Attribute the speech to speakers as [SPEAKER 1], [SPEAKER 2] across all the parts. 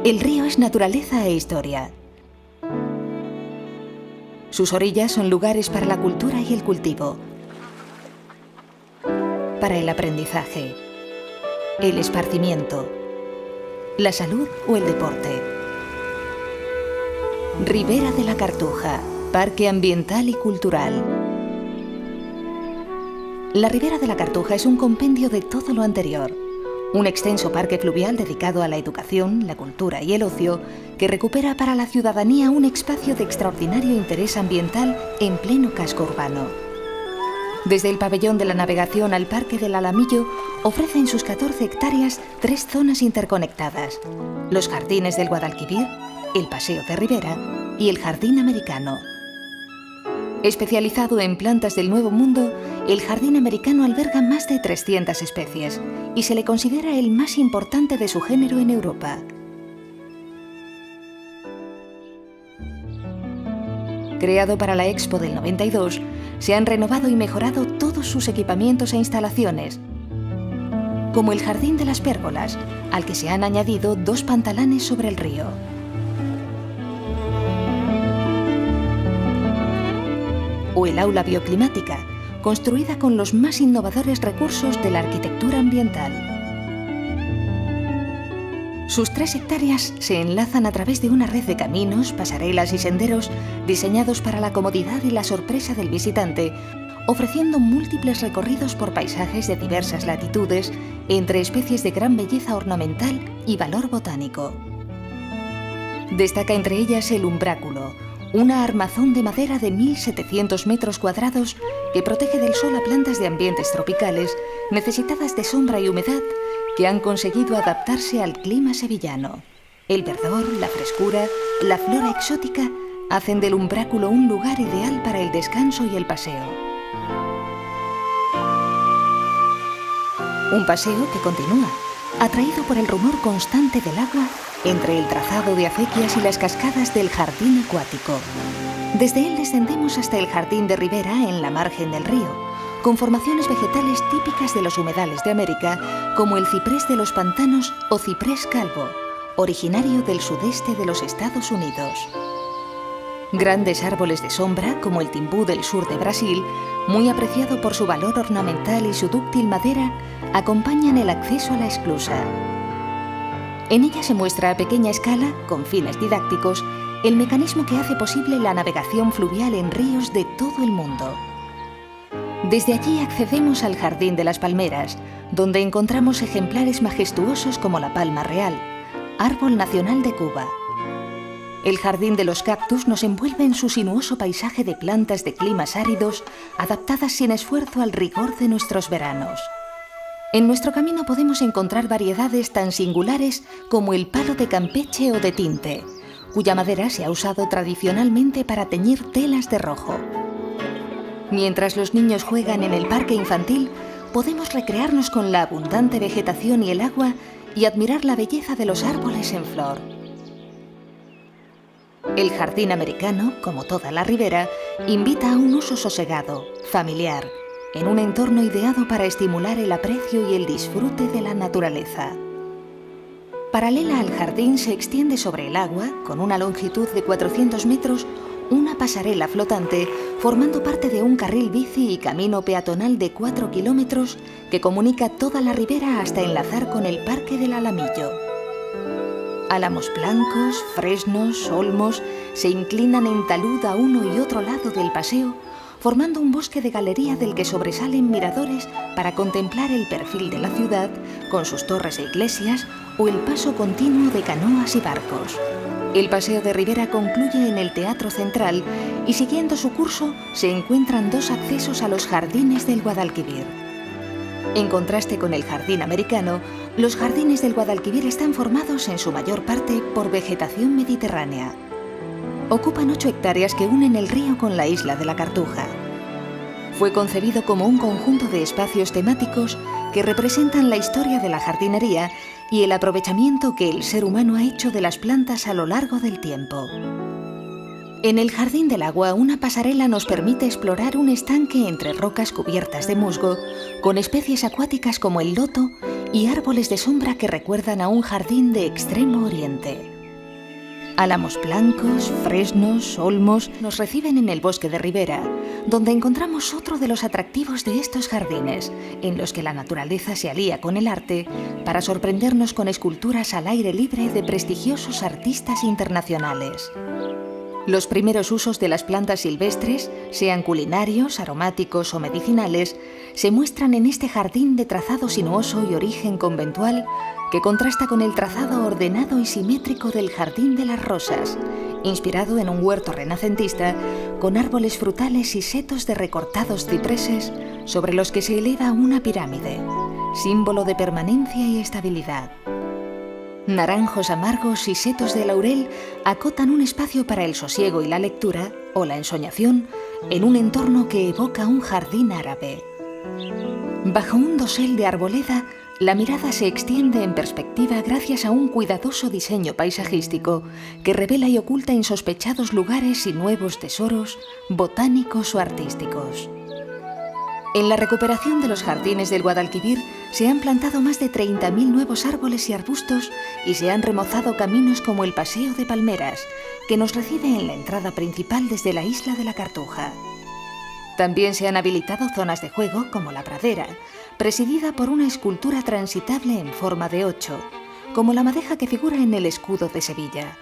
[SPEAKER 1] El río es naturaleza e historia. Sus orillas son lugares para la cultura y el cultivo, para el aprendizaje, el esparcimiento, la salud o el deporte. Ribera de la Cartuja, Parque Ambiental y Cultural. La Ribera de la Cartuja es un compendio de todo lo anterior. Un extenso parque fluvial dedicado a la educación, la cultura y el ocio, que recupera para la ciudadanía un espacio de extraordinario interés ambiental en pleno casco urbano. Desde el pabellón de la navegación al Parque del Alamillo, ofrece en sus 14 hectáreas 3 zonas interconectadas: los jardines del Guadalquivir, el Paseo de Ribera y el Jardín Americano. Especializado en plantas del Nuevo Mundo, el Jardín Americano alberga más de 300 especies y se le considera el más importante de su género en Europa. Creado para la Expo del 92, se han renovado y mejorado todos sus equipamientos e instalaciones, como el Jardín de las Pérgolas, al que se han añadido 2 pantalanes sobre el río. O el aula bioclimática, construida con los más innovadores recursos de la arquitectura ambiental. Sus 3 hectáreas se enlazan a través de una red de caminos, pasarelas y senderos diseñados para la comodidad y la sorpresa del visitante, ofreciendo múltiples recorridos por paisajes de diversas latitudes, entre especies de gran belleza ornamental y valor botánico. Destaca entre ellas el umbráculo, una armazón de madera de 1.700 metros cuadrados que protege del sol a plantas de ambientes tropicales necesitadas de sombra y humedad que han conseguido adaptarse al clima sevillano. El verdor, la frescura, la flora exótica hacen del umbráculo un lugar ideal para el descanso y el paseo. Un paseo que continúa, atraído por el rumor constante del agua entre el trazado de acequias y las cascadas del jardín acuático. Desde él descendemos hasta el Jardín de Ribera en la margen del río, con formaciones vegetales típicas de los humedales de América, como el ciprés de los pantanos o ciprés calvo, originario del sudeste de los Estados Unidos. Grandes árboles de sombra, como el timbú del sur de Brasil, muy apreciado por su valor ornamental y su dúctil madera, acompañan el acceso a la esclusa. En ella se muestra a pequeña escala, con fines didácticos, el mecanismo que hace posible la navegación fluvial en ríos de todo el mundo. Desde allí accedemos al Jardín de las Palmeras, donde encontramos ejemplares majestuosos como la palma real, árbol nacional de Cuba. El Jardín de los Cactus nos envuelve en su sinuoso paisaje de plantas de climas áridos, adaptadas sin esfuerzo al rigor de nuestros veranos. En nuestro camino podemos encontrar variedades tan singulares como el palo de Campeche o de tinte, cuya madera se ha usado tradicionalmente para teñir telas de rojo. Mientras los niños juegan en el parque infantil, podemos recrearnos con la abundante vegetación y el agua y admirar la belleza de los árboles en flor. El Jardín Americano, como toda la ribera, invita a un uso sosegado, familiar, en un entorno ideado para estimular el aprecio y el disfrute de la naturaleza. Paralela al jardín se extiende sobre el agua, con una longitud de 400 metros, una pasarela flotante, formando parte de un carril bici y camino peatonal de 4 kilómetros que comunica toda la ribera hasta enlazar con el Parque del Alamillo. Álamos blancos, fresnos, olmos se inclinan en talud a uno y otro lado del paseo, formando un bosque de galería del que sobresalen miradores para contemplar el perfil de la ciudad con sus torres e iglesias o el paso continuo de canoas y barcos. El paseo de Ribera concluye en el Teatro Central y siguiendo su curso se encuentran 2 accesos a los jardines del Guadalquivir. En contraste con el Jardín Americano, los jardines del Guadalquivir están formados en su mayor parte por vegetación mediterránea. Ocupan 8 hectáreas que unen el río con la isla de la Cartuja. Fue concebido como un conjunto de espacios temáticos que representan la historia de la jardinería y el aprovechamiento que el ser humano ha hecho de las plantas a lo largo del tiempo. En el Jardín del Agua, una pasarela nos permite explorar un estanque entre rocas cubiertas de musgo, con especies acuáticas como el loto y árboles de sombra que recuerdan a un jardín de Extremo Oriente. Álamos blancos, fresnos, olmos nos reciben en el bosque de ribera, donde encontramos otro de los atractivos de estos jardines, en los que la naturaleza se alía con el arte para sorprendernos con esculturas al aire libre de prestigiosos artistas internacionales. Los primeros usos de las plantas silvestres, sean culinarios, aromáticos o medicinales, se muestran en este jardín de trazado sinuoso y origen conventual que contrasta con el trazado ordenado y simétrico del Jardín de las Rosas, inspirado en un huerto renacentista con árboles frutales y setos de recortados cipreses sobre los que se eleva una pirámide, símbolo de permanencia y estabilidad. Naranjos amargos y setos de laurel acotan un espacio para el sosiego y la lectura, o la ensoñación, en un entorno que evoca un jardín árabe. Bajo un dosel de arboleda, la mirada se extiende en perspectiva gracias a un cuidadoso diseño paisajístico que revela y oculta insospechados lugares y nuevos tesoros botánicos o artísticos. En la recuperación de los jardines del Guadalquivir se han plantado más de 30.000 nuevos árboles y arbustos y se han remozado caminos como el Paseo de Palmeras, que nos recibe en la entrada principal desde la isla de la Cartuja. También se han habilitado zonas de juego como la pradera, presidida por una escultura transitable en forma de 8, como la madeja que figura en el escudo de Sevilla.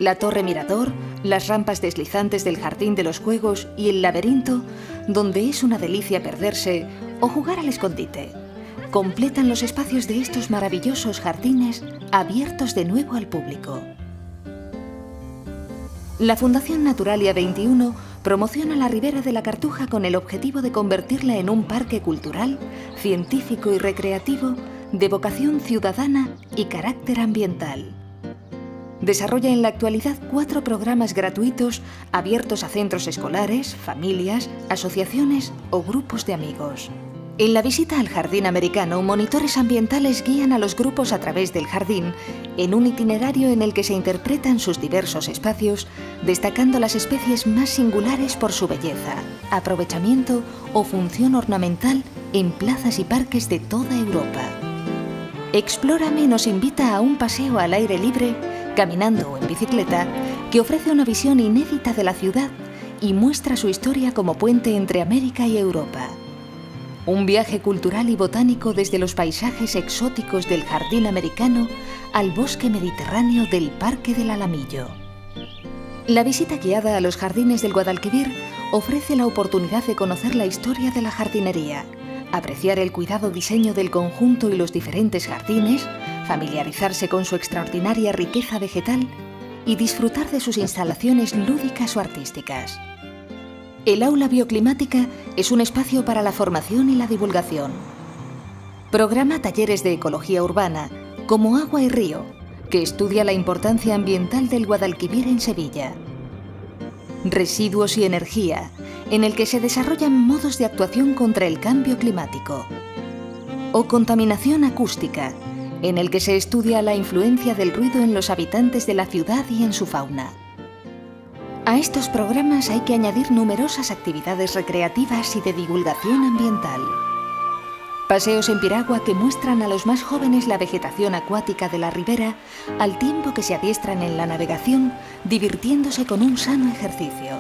[SPEAKER 1] La torre mirador, las rampas deslizantes del jardín de los juegos y el laberinto, donde es una delicia perderse o jugar al escondite, completan los espacios de estos maravillosos jardines abiertos de nuevo al público. La Fundación Naturalia 21 promociona la Ribera de la Cartuja con el objetivo de convertirla en un parque cultural, científico y recreativo de vocación ciudadana y carácter ambiental. Desarrolla en la actualidad 4 programas gratuitos abiertos a centros escolares, familias, asociaciones o grupos de amigos. En la visita al jardín americano, monitores ambientales guían a los grupos a través del jardín en un itinerario en el que se interpretan sus diversos espacios, destacando las especies más singulares por su belleza, aprovechamiento o función ornamental en plazas y parques de toda Europa. Explórame nos invita a un paseo al aire libre, caminando o en bicicleta, que ofrece una visión inédita de la ciudad y muestra su historia como puente entre América y Europa. Un viaje cultural y botánico desde los paisajes exóticos del jardín americano al bosque mediterráneo del Parque del Alamillo. La visita guiada a los jardines del Guadalquivir ofrece la oportunidad de conocer la historia de la jardinería, apreciar el cuidado diseño del conjunto y los diferentes jardines, familiarizarse con su extraordinaria riqueza vegetal y disfrutar de sus instalaciones lúdicas o artísticas. El aula bioclimática es un espacio para la formación y la divulgación. Programa talleres de ecología urbana, como Agua y Río, que estudia la importancia ambiental del Guadalquivir en Sevilla. Residuos y energía, en el que se desarrollan modos de actuación contra el cambio climático. O contaminación acústica, en el que se estudia la influencia del ruido en los habitantes de la ciudad y en su fauna. A estos programas hay que añadir numerosas actividades recreativas y de divulgación ambiental. Paseos en piragua que muestran a los más jóvenes la vegetación acuática de la ribera, al tiempo que se adiestran en la navegación, divirtiéndose con un sano ejercicio.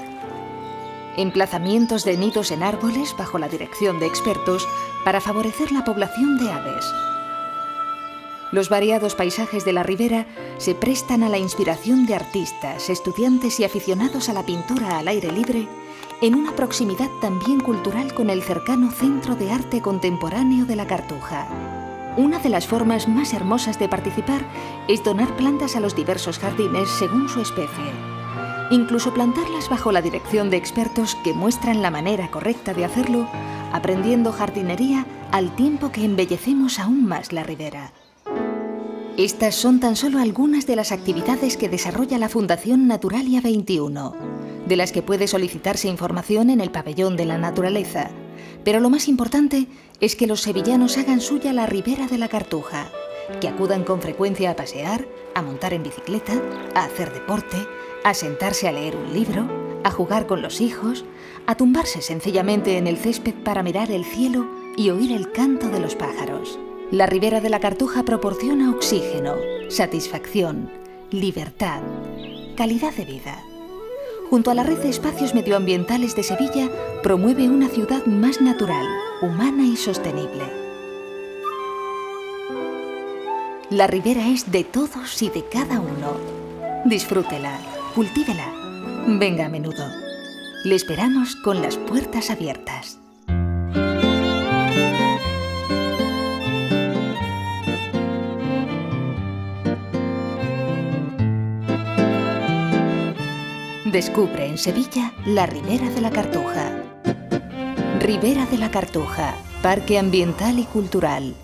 [SPEAKER 1] Emplazamientos de nidos en árboles bajo la dirección de expertos para favorecer la población de aves. Los variados paisajes de la ribera se prestan a la inspiración de artistas, estudiantes y aficionados a la pintura al aire libre, en una proximidad también cultural con el cercano Centro de Arte Contemporáneo de la Cartuja. Una de las formas más hermosas de participar es donar plantas a los diversos jardines según su especie. Incluso plantarlas bajo la dirección de expertos que muestran la manera correcta de hacerlo, aprendiendo jardinería al tiempo que embellecemos aún más la ribera. Estas son tan solo algunas de las actividades que desarrolla la Fundación Naturalia 21, de las que puede solicitarse información en el Pabellón de la Naturaleza. Pero lo más importante es que los sevillanos hagan suya la Ribera de la Cartuja, que acudan con frecuencia a pasear, a montar en bicicleta, a hacer deporte, a sentarse a leer un libro, a jugar con los hijos, a tumbarse sencillamente en el césped para mirar el cielo y oír el canto de los pájaros. La Ribera de la Cartuja proporciona oxígeno, satisfacción, libertad, calidad de vida. Junto a la red de espacios medioambientales de Sevilla, promueve una ciudad más natural, humana y sostenible. La ribera es de todos y de cada uno. Disfrútela, cultívela. Venga a menudo. Le esperamos con las puertas abiertas. Descubre en Sevilla la Ribera de la Cartuja. Ribera de la Cartuja, Parque Ambiental y Cultural.